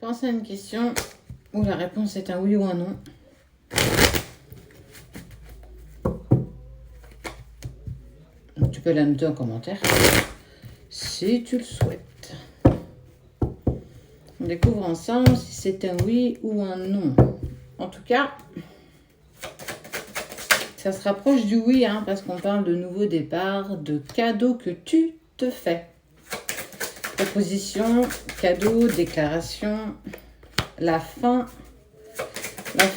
Pense à une question où la réponse est un oui ou un non. Donc, tu peux la noter en commentaire si tu le souhaites. On découvre ensemble si c'est un oui ou un non. En tout cas, ça se rapproche du oui, hein, parce qu'on parle de nouveau départ, de cadeau que tu te fais. Proposition, cadeau, déclaration, la fin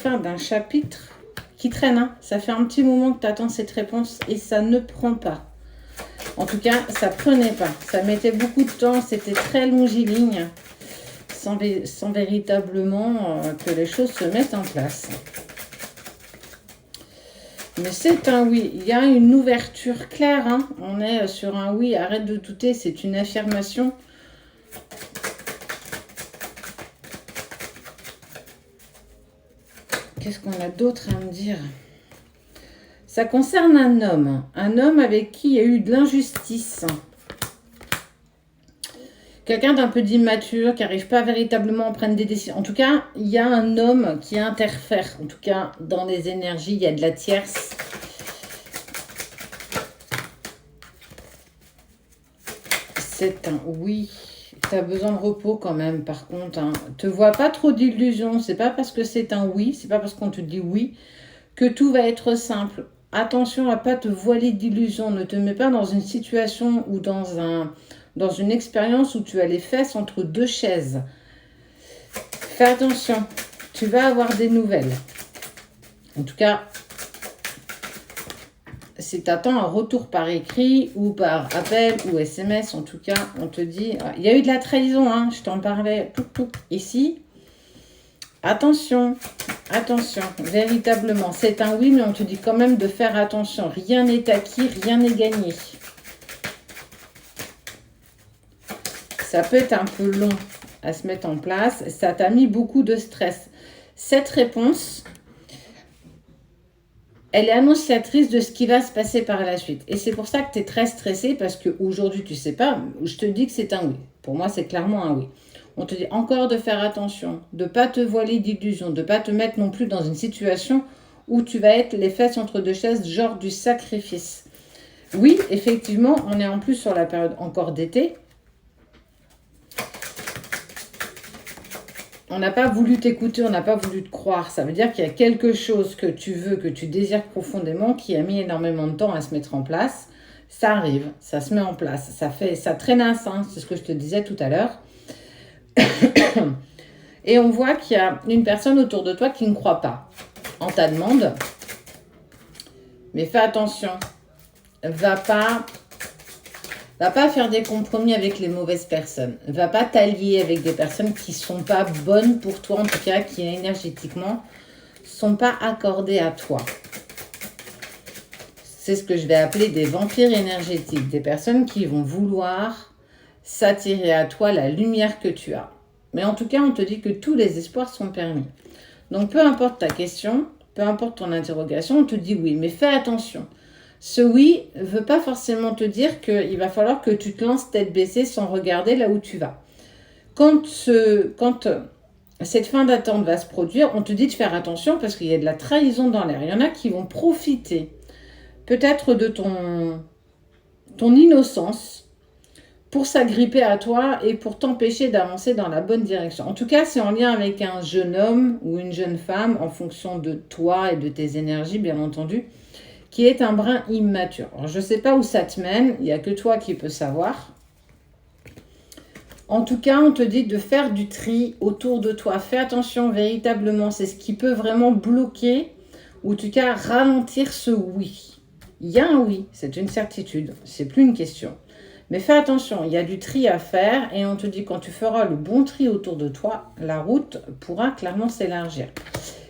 d'un chapitre qui traîne. Hein. Ça fait un petit moment que tu attends cette réponse et ça ne prend pas. En tout cas, ça prenait pas. Ça mettait beaucoup de temps, c'était très longiligne, sans véritablement que les choses se mettent en place. Mais c'est un oui. Il y a une ouverture claire. Hein. On est sur un oui. Arrête de douter. C'est une affirmation. Qu'est-ce qu'on a d'autre à me dire? Ça concerne un homme. Un homme avec qui il y a eu de l'injustice. Quelqu'un d'un peu d'immature, qui n'arrive pas véritablement à prendre des décisions. En tout cas, il y a un homme qui interfère. En tout cas, dans les énergies, il y a de la tierce. C'est un oui. Tu as besoin de repos quand même, par contre. Hein. Te vois pas trop d'illusions. C'est pas parce que c'est un oui, c'est pas parce qu'on te dit oui que tout va être simple. Attention à pas te voiler d'illusions. Ne te mets pas dans une situation ou dans une expérience où tu as les fesses entre deux chaises. Fais attention. Tu vas avoir des nouvelles. En tout cas, si tu attends un retour par écrit ou par appel ou SMS, en tout cas, on te dit... Il y a eu de la trahison, hein, je t'en parlais ici. Attention, attention, véritablement. C'est un oui, mais on te dit quand même de faire attention. Rien n'est acquis, rien n'est gagné. Ça peut être un peu long à se mettre en place. Ça t'a mis beaucoup de stress. Cette réponse... elle est annonciatrice de ce qui va se passer par la suite. Et c'est pour ça que tu es très stressé parce qu'aujourd'hui, tu ne sais pas, je te dis que c'est un oui. Pour moi, c'est clairement un oui. On te dit encore de faire attention, de ne pas te voiler d'illusions, de ne pas te mettre non plus dans une situation où tu vas être les fesses entre deux chaises, genre du sacrifice. Oui, effectivement, on est en plus sur la période encore d'été. On n'a pas voulu t'écouter, on n'a pas voulu te croire. Ça veut dire qu'il y a quelque chose que tu veux, que tu désires profondément, qui a mis énormément de temps à se mettre en place. Ça arrive, ça se met en place. Ça traînasse, hein, c'est ce que je te disais tout à l'heure. Et on voit qu'il y a une personne autour de toi qui ne croit pas en ta demande. Mais fais attention. Va pas faire des compromis avec les mauvaises personnes. Va pas t'allier avec des personnes qui ne sont pas bonnes pour toi, en tout cas, qui énergétiquement ne sont pas accordées à toi. C'est ce que je vais appeler des vampires énergétiques. Des personnes qui vont vouloir s'attirer à toi la lumière que tu as. Mais en tout cas, on te dit que tous les espoirs sont permis. Donc, peu importe ta question, peu importe ton interrogation, on te dit oui. Mais fais attention. Ce oui ne veut pas forcément te dire qu'il va falloir que tu te lances tête baissée sans regarder là où tu vas. Quand cette fin d'attente va se produire, on te dit de faire attention parce qu'il y a de la trahison dans l'air. Il y en a qui vont profiter peut-être de ton innocence pour s'agripper à toi et pour t'empêcher d'avancer dans la bonne direction. En tout cas, c'est en lien avec un jeune homme ou une jeune femme en fonction de toi et de tes énergies, bien entendu, qui est un brin immature. Alors, je ne sais pas où ça te mène, il n'y a que toi qui peux savoir. En tout cas, on te dit de faire du tri autour de toi. Fais attention, véritablement, c'est ce qui peut vraiment bloquer, ou en tout cas ralentir ce oui. Il y a un oui, c'est une certitude, c'est plus une question. Mais fais attention, il y a du tri à faire et on te dit quand tu feras le bon tri autour de toi, la route pourra clairement s'élargir.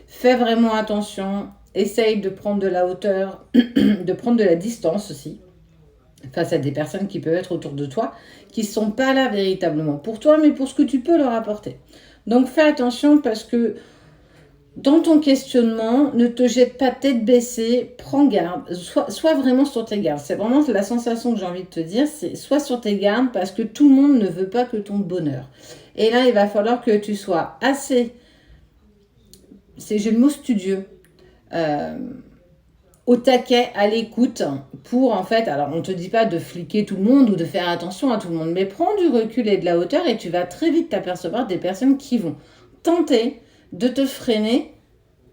Fais vraiment attention. Essaye de prendre de la hauteur, de prendre de la distance aussi, face à des personnes qui peuvent être autour de toi, qui ne sont pas là véritablement pour toi, mais pour ce que tu peux leur apporter. Donc fais attention parce que dans ton questionnement, ne te jette pas tête baissée, prends garde, sois vraiment sur tes gardes. C'est vraiment la sensation que j'ai envie de te dire, c'est sois sur tes gardes parce que tout le monde ne veut pas que ton bonheur. Et là, il va falloir que tu sois assez, j'ai le mot studieux, au taquet, à l'écoute, pour en fait, alors on ne te dit pas de fliquer tout le monde ou de faire attention à tout le monde, mais prends du recul et de la hauteur et tu vas très vite t'apercevoir des personnes qui vont tenter de te freiner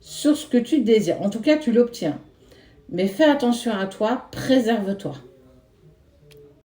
sur ce que tu désires. En tout cas, tu l'obtiens. Mais fais attention à toi, préserve-toi.